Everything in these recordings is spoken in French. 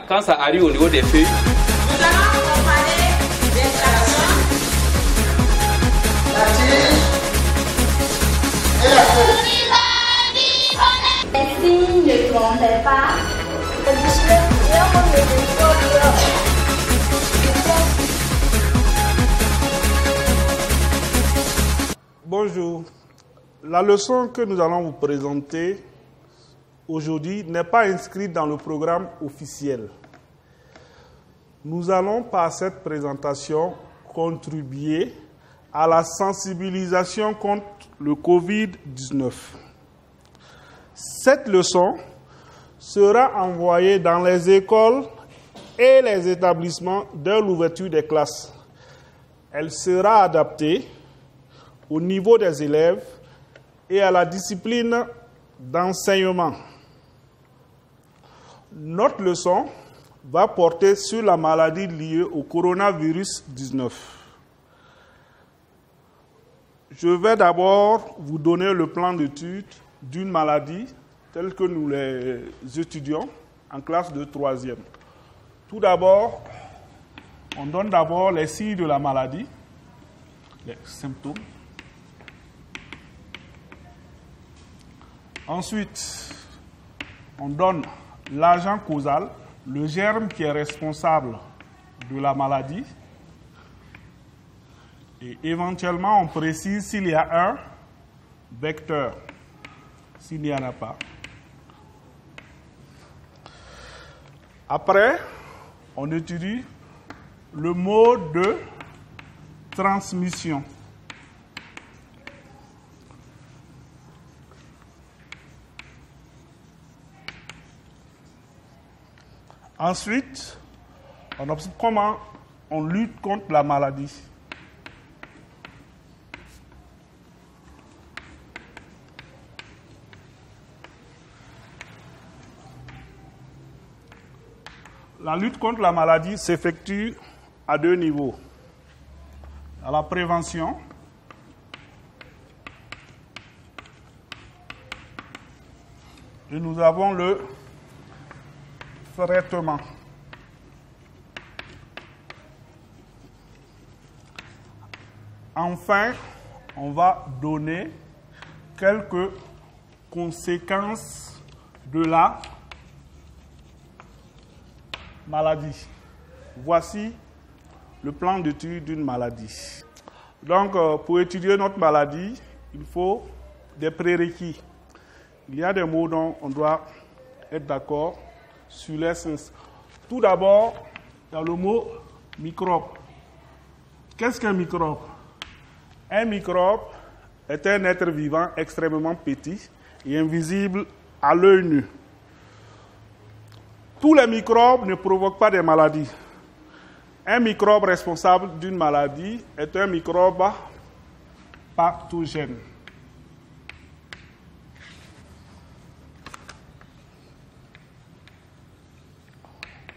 Quand ça arrive au niveau des feuilles, nous allons comparer l'installation, la tige et la feuille. Les signes ne trompent pas. Bonjour. La leçon que nous allons vous présenter aujourd'hui n'est pas inscrite dans le programme officiel. Nous allons par cette présentation contribuer à la sensibilisation contre le Covid-19. Cette leçon sera envoyée dans les écoles et les établissements dès l'ouverture des classes. Elle sera adaptée au niveau des élèves et à la discipline d'enseignement. Notre leçon va porter sur la maladie liée au coronavirus 19. Je vais d'abord vous donner le plan d'étude d'une maladie telle que nous les étudions en classe de 3e. Tout d'abord, on donne d'abord les signes de la maladie, les symptômes. Ensuite, on donne l'agent causal, le germe qui est responsable de la maladie. Et éventuellement, on précise s'il y a un vecteur, s'il n'y en a pas. Après, on étudie le mode de transmission. Ensuite, on observe comment on lutte contre la maladie. La lutte contre la maladie s'effectue à deux niveaux. À la prévention et nous avons le traitement. Enfin, on va donner quelques conséquences de la maladie. Voici le plan d'étude d'une maladie. Donc, pour étudier notre maladie, il faut des prérequis. Il y a des mots dont on doit être d'accord sur les sens. Tout d'abord, il y a le mot microbe. Qu'est-ce qu'un microbe? Un microbe est un être vivant extrêmement petit et invisible à l'œil nu. Tous les microbes ne provoquent pas des maladies. Un microbe responsable d'une maladie est un microbe pathogène.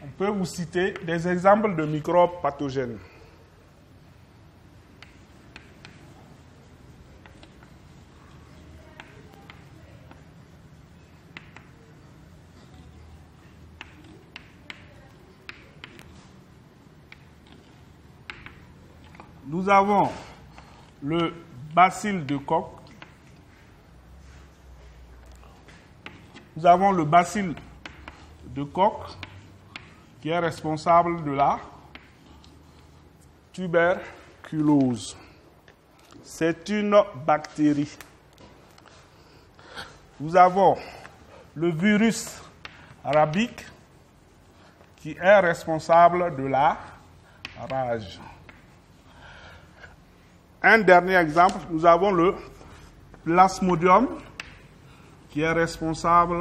On peut vous citer des exemples de microbes pathogènes. Nous avons le bacille de Koch. Nous avons le bacille de Koch qui est responsable de la tuberculose. C'est une bactérie. Nous avons le virus rabique qui est responsable de la rage. Un dernier exemple, nous avons le plasmodium qui est responsable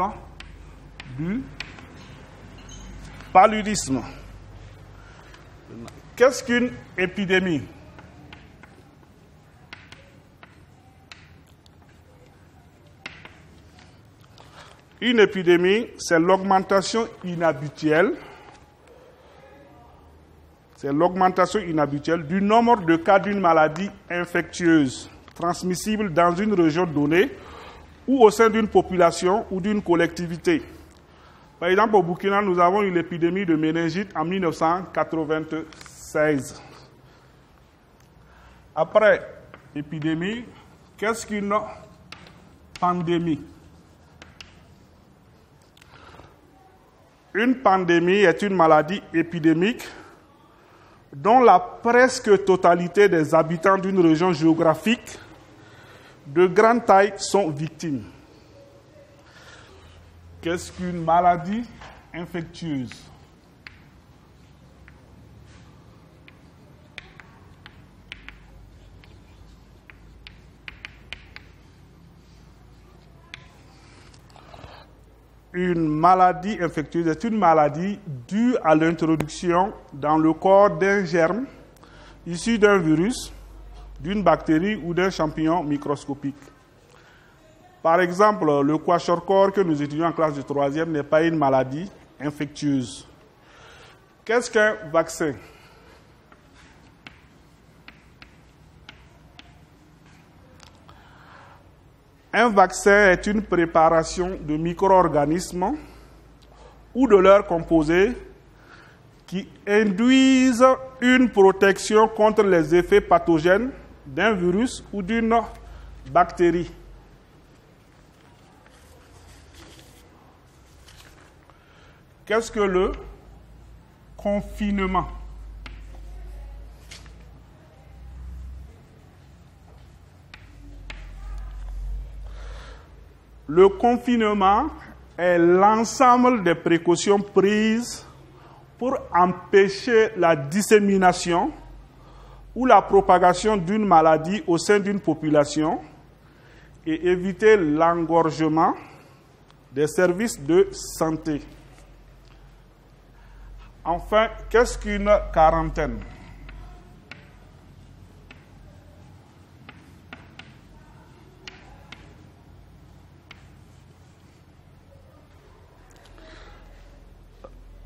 du paludisme. Qu'est-ce qu'une épidémie? Une épidémie, c'est l'augmentation inhabituelle. C'est l'augmentation inhabituelle du nombre de cas d'une maladie infectieuse transmissible dans une région donnée ou au sein d'une population ou d'une collectivité. Par exemple, au Burkina, nous avons eu l'épidémie de méningite en 1996. Après épidémie, qu'est-ce qu'une pandémie? Une pandémie est une maladie épidémique dont la presque totalité des habitants d'une région géographique de grande taille sont victimes. Qu'est-ce qu'une maladie infectieuse? Une maladie infectieuse est une maladie due à l'introduction dans le corps d'un germe issu d'un virus, d'une bactérie ou d'un champignon microscopique. Par exemple, le kwashiorkor que nous étudions en classe de 3e n'est pas une maladie infectieuse. Qu'est-ce qu'un vaccin? Un vaccin est une préparation de micro-organismes ou de leurs composés qui induisent une protection contre les effets pathogènes d'un virus ou d'une bactérie. Qu'est-ce que le confinement? Le confinement est l'ensemble des précautions prises pour empêcher la dissémination ou la propagation d'une maladie au sein d'une population et éviter l'engorgement des services de santé. Enfin, qu'est-ce qu'une quarantaine?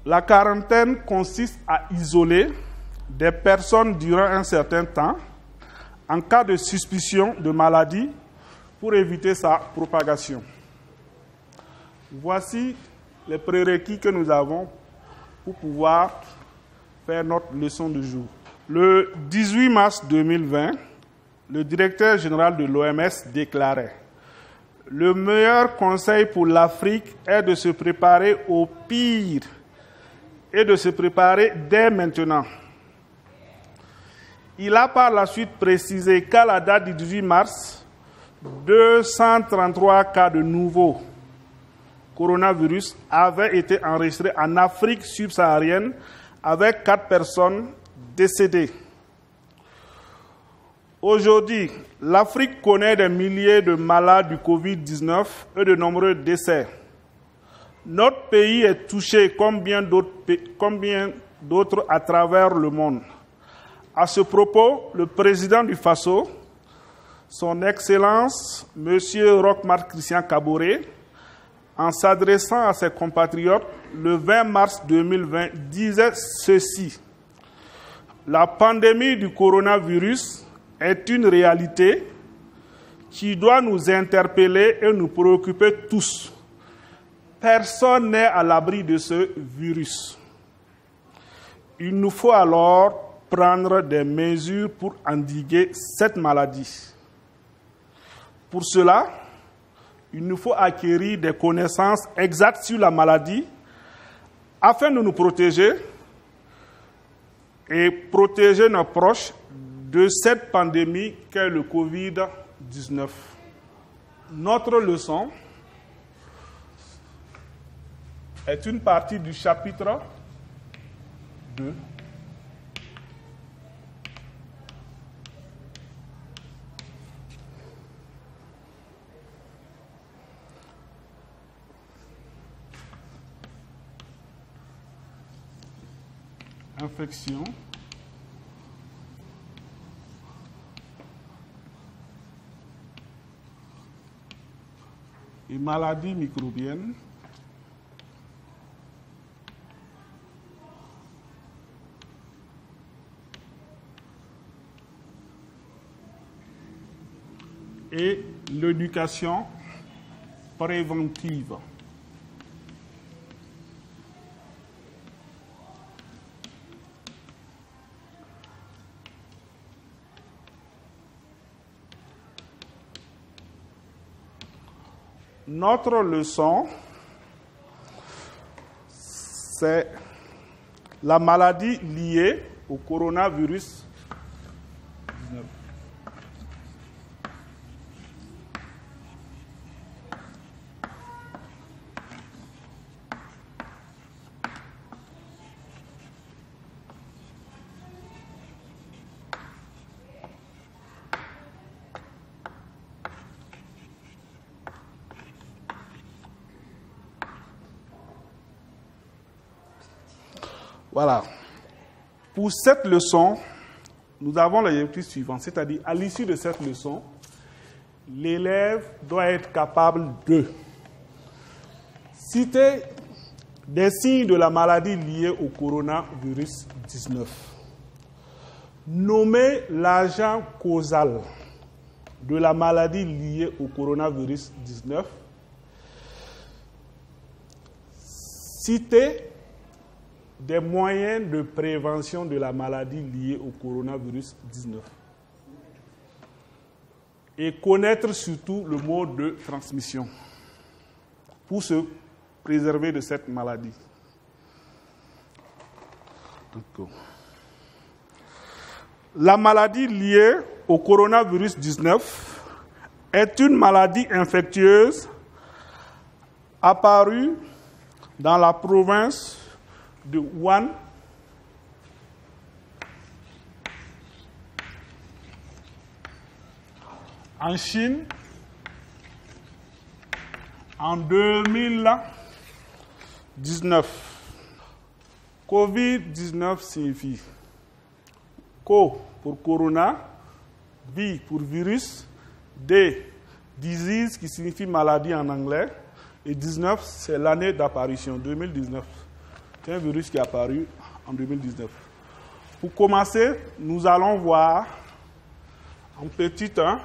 La quarantaine consiste à isoler des personnes durant un certain temps en cas de suspicion de maladie pour éviter sa propagation. Voici les prérequis que nous avons pour pouvoir faire notre leçon du jour. Le 18 mars 2020, le directeur général de l'OMS déclarait: le meilleur conseil pour l'Afrique est de se préparer au pire et de se préparer dès maintenant. Il a par la suite précisé qu'à la date du 18 mars, 233 cas de nouveau coronavirus avaient été enregistrés en Afrique subsaharienne avec 4 personnes décédées. Aujourd'hui, l'Afrique connaît des milliers de malades du Covid-19 et de nombreux décès. Notre pays est touché comme bien d'autres à travers le monde. À ce propos, le président du Faso, son Excellence, M. Roch-Marc Christian Kaboré, en s'adressant à ses compatriotes le 20 mars 2020, disait ceci: la pandémie du coronavirus est une réalité qui doit nous interpeller et nous préoccuper tous. Personne n'est à l'abri de ce virus. Il nous faut alors prendre des mesures pour endiguer cette maladie. Pour cela, il nous faut acquérir des connaissances exactes sur la maladie afin de nous protéger et protéger nos proches de cette pandémie qu'est le Covid-19. Notre leçon est une partie du chapitre 2. Infection. Et maladies microbiennes. Et l'éducation préventive. notre leçon, c'est la maladie liée au coronavirus 19. Voilà. Pour cette leçon, nous avons les directives suivantes, c'est-à-dire à l'issue de cette leçon, l'élève doit être capable de citer des signes de la maladie liée au coronavirus 19, nommer l'agent causal de la maladie liée au coronavirus 19, citer des moyens de prévention de la maladie liée au coronavirus 19 et connaître surtout le mode de transmission pour se préserver de cette maladie. La maladie liée au coronavirus 19 est une maladie infectieuse apparue dans la province de Wuhan en Chine en 2019. Covid-19 signifie CO pour corona, V pour virus, D, disease qui signifie maladie en anglais, et 19 c'est l'année d'apparition, 2019. C'est un virus qui est apparu en 2019. Pour commencer, nous allons voir en petit 1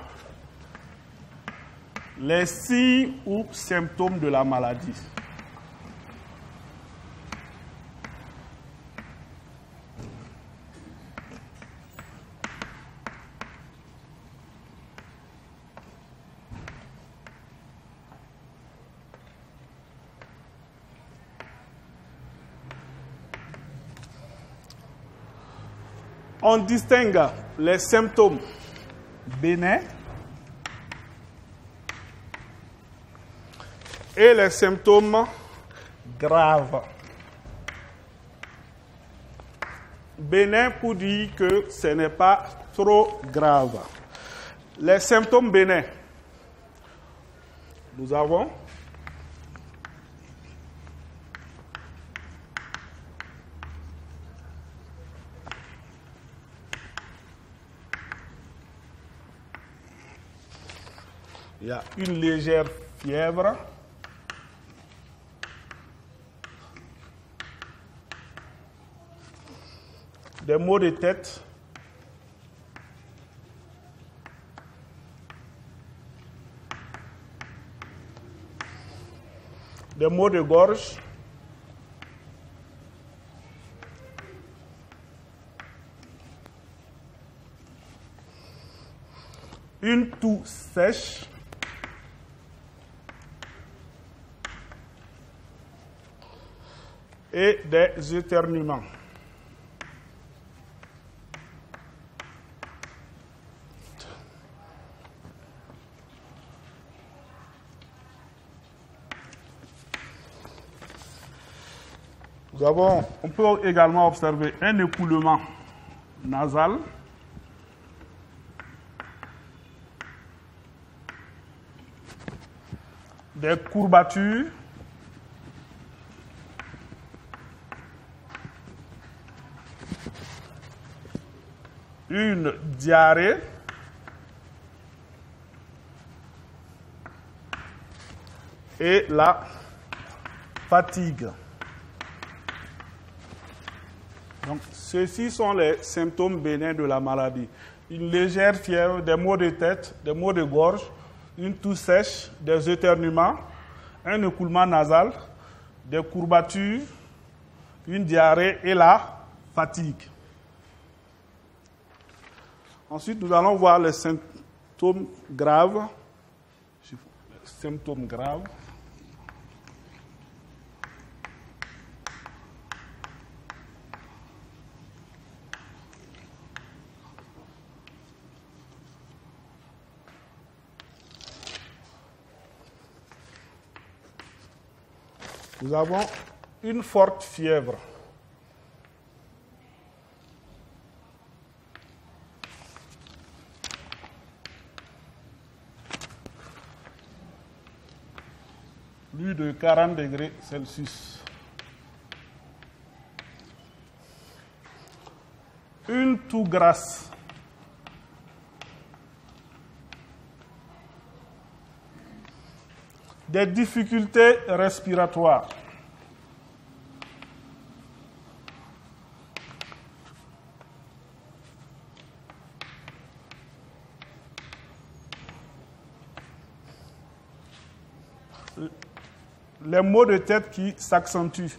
les signes ou symptômes de la maladie. On distingue les symptômes bénins et les symptômes graves. Bénin pour dire que ce n'est pas trop grave. Les symptômes bénins, nous avons il y a une légère fièvre, des maux de tête, des maux de gorge, une toux sèche, et des éternuements. On peut également observer un écoulement nasal, des courbatures, une diarrhée, et la fatigue. Donc, ceux-ci sont les symptômes bénins de la maladie. Une légère fièvre, des maux de tête, des maux de gorge, une toux sèche, des éternuements, un écoulement nasal, des courbatures, une diarrhée et la fatigue. Ensuite, nous allons voir les symptômes graves. symptômes graves. Nous avons une forte fièvre. Plus de 40 degrés Celsius. Une toux grasse. Des difficultés respiratoires. Les maux de tête qui s'accentuent.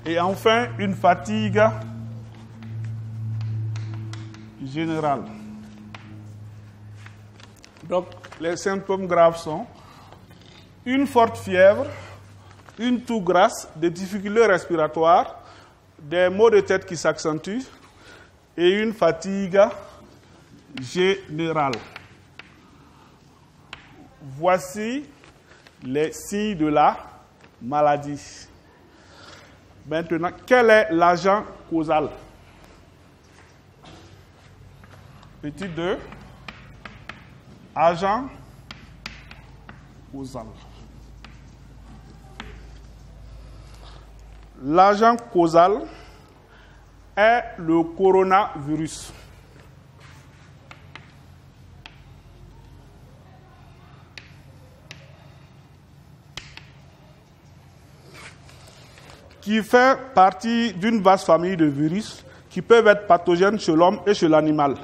Et enfin, une fatigue générale. Donc, les symptômes graves sont une forte fièvre, une toux grasse, des difficultés respiratoires, des maux de tête qui s'accentuent et une fatigue générale. Voici les signes de la maladie. Maintenant, quel est l'agent causal? Petit 2, agent causal. L'agent causal est le coronavirus. Qui fait partie d'une vaste famille de virus qui peuvent être pathogènes chez l'homme et chez l'animal.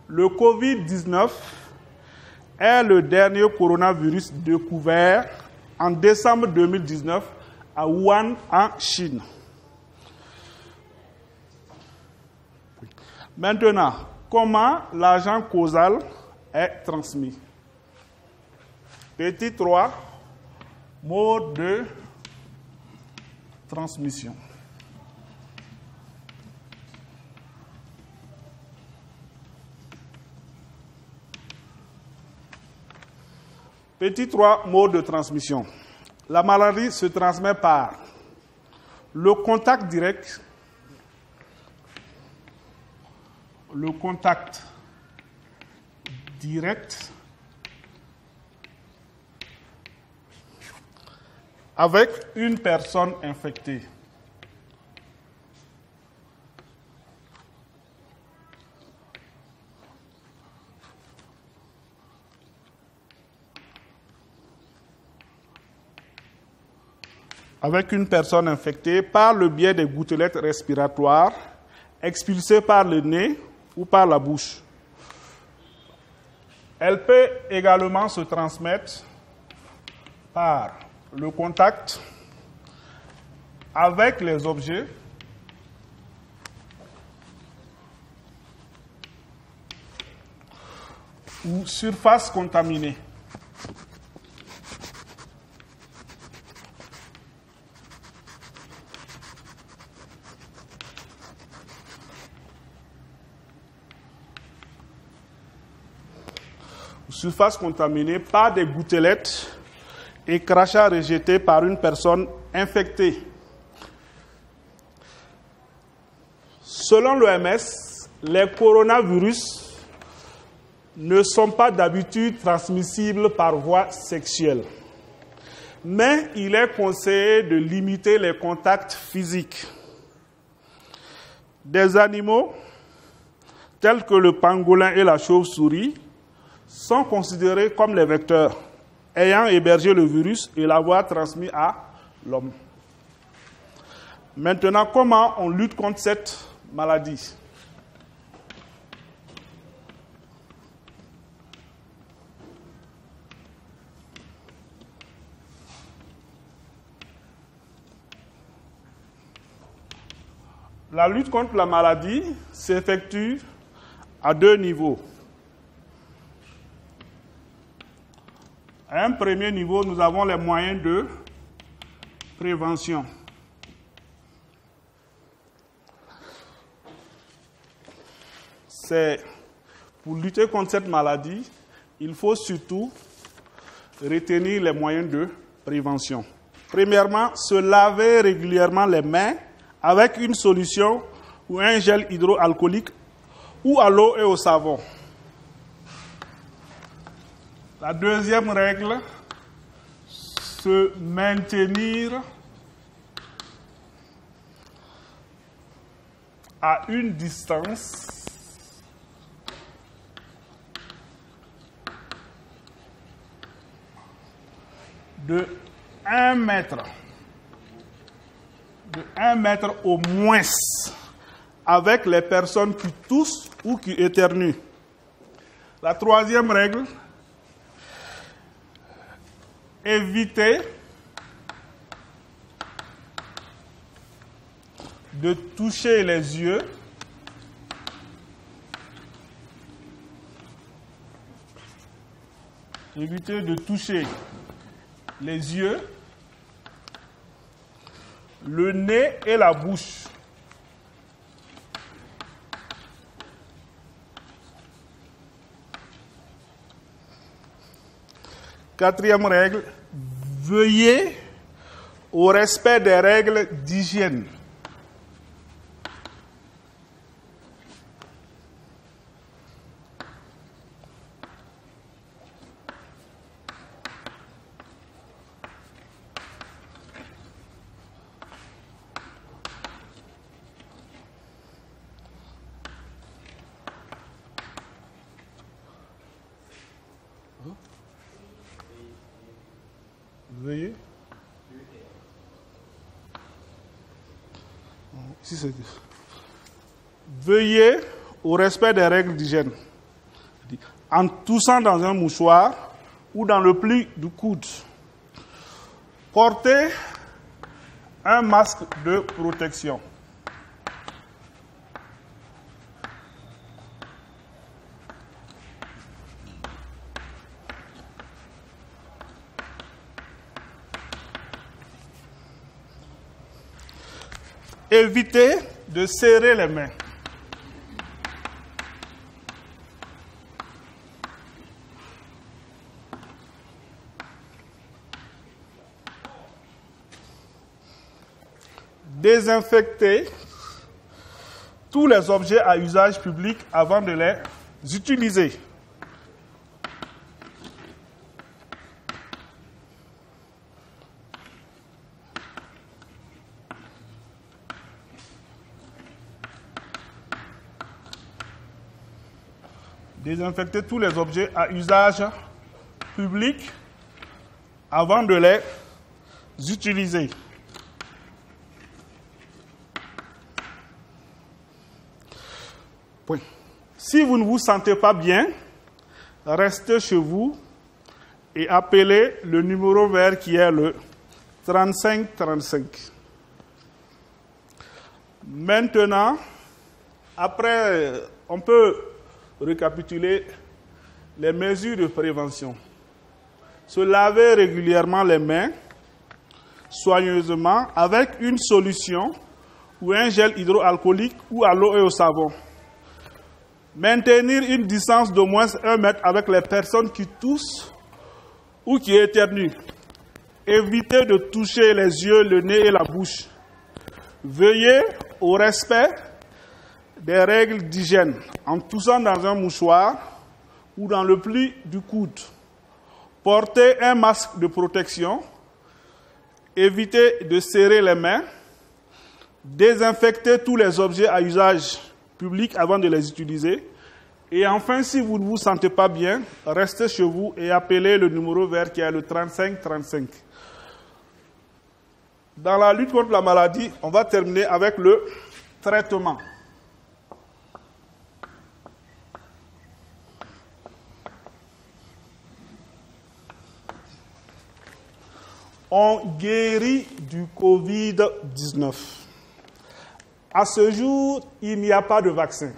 Le Covid-19 est le dernier coronavirus découvert en décembre 2019 à Wuhan, en Chine. Maintenant, comment l'agent causal est transmis? Petit 3, mode de transmission. Petit 3, mode de transmission. La maladie se transmet par le contact direct, avec une personne infectée. Avec une personne infectée par le biais des gouttelettes respiratoires expulsées par le nez ou par la bouche. Elle peut également se transmettre par le contact avec les objets ou surfaces contaminées. Surface contaminée par des gouttelettes et crachats rejetés par une personne infectée. Selon l'OMS, les coronavirus ne sont pas d'habitude transmissibles par voie sexuelle. Mais il est conseillé de limiter les contacts physiques. Des animaux, tels que le pangolin et la chauve-souris, sont considérés comme les vecteurs ayant hébergé le virus et l'avoir transmis à l'homme. Maintenant, comment on lutte contre cette maladie? La lutte contre la maladie s'effectue à deux niveaux. À un premier niveau, nous avons les moyens de prévention. C'est pour lutter contre cette maladie, il faut surtout retenir les moyens de prévention. Premièrement, se laver régulièrement les mains avec une solution ou un gel hydroalcoolique ou à l'eau et au savon. La deuxième règle, se maintenir à une distance de 1 mètre. De 1 mètre au moins avec les personnes qui toussent ou qui éternuent. La troisième règle, éviter de toucher les yeux éviter de toucher les yeux, le nez et la bouche. Quatrième règle, veillez au respect des règles d'hygiène. Veuillez. Ici, c'est... Veuillez au respect des règles d'hygiène. En toussant dans un mouchoir ou dans le pli du coude. Portez un masque de protection. Évitez de serrer les mains. Désinfectez tous les objets à usage public avant de les utiliser. Désinfecter tous les objets à usage public avant de les utiliser. Point. Si vous ne vous sentez pas bien, restez chez vous et appelez le numéro vert qui est le 3535. Maintenant, après, on peut récapituler les mesures de prévention. Se laver régulièrement les mains, soigneusement, avec une solution ou un gel hydroalcoolique ou à l'eau et au savon. Maintenir une distance d'au moins 1 mètre avec les personnes qui toussent ou qui éternuent. Éviter de toucher les yeux, le nez et la bouche. Veillez au respect des règles d'hygiène en toussant dans un mouchoir ou dans le pli du coude. Portez un masque de protection. Évitez de serrer les mains. Désinfectez tous les objets à usage public avant de les utiliser. Et enfin, si vous ne vous sentez pas bien, restez chez vous et appelez le numéro vert qui est le 3535. Dans la lutte contre la maladie, on va terminer avec le traitement. On guérit du Covid-19 À ce jour, il n'y a pas de vaccin.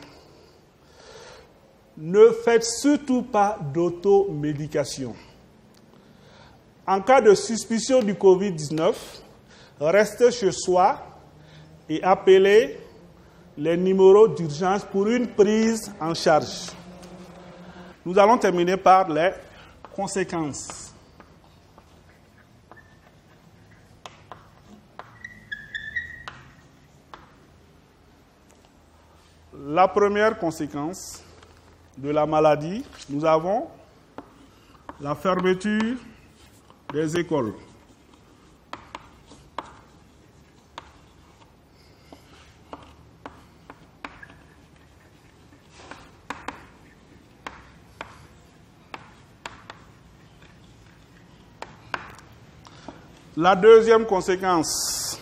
Ne faites surtout pas d'automédication. En cas de suspicion du Covid-19, restez chez soi et appelez les numéros d'urgence pour une prise en charge. Nous allons terminer par les conséquences. La première conséquence de la maladie, nous avons la fermeture des écoles. La deuxième conséquence,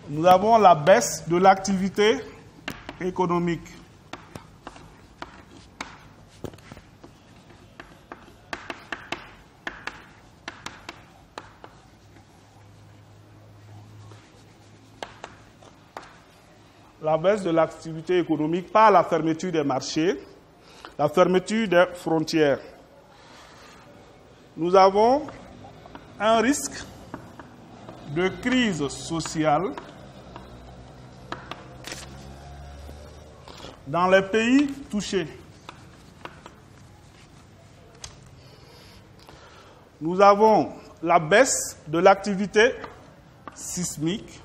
nous avons la baisse de l'activité économique. La baisse de l'activité économique par la fermeture des marchés, la fermeture des frontières. Nous avons un risque de crise sociale dans les pays touchés. Nous avons la baisse de l'activité sismique.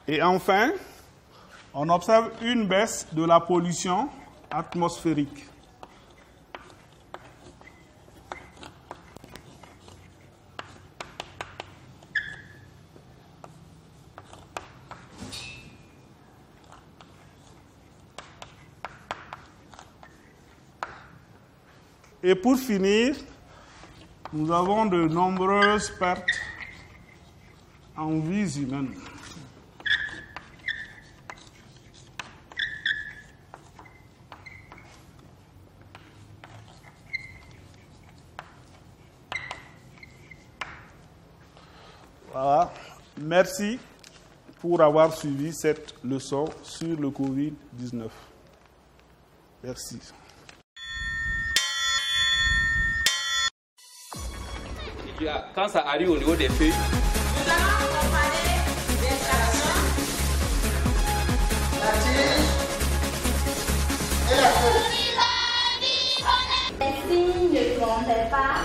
Et enfin, on observe une baisse de la pollution atmosphérique. Et pour finir, nous avons de nombreuses pertes en vies humaines. Voilà. Merci pour avoir suivi cette leçon sur le Covid-19. Merci. Quand ça arrive au niveau des feuilles, Nous allons comparer l'installation, la tige et la feuille. Les signes ne trompent pas.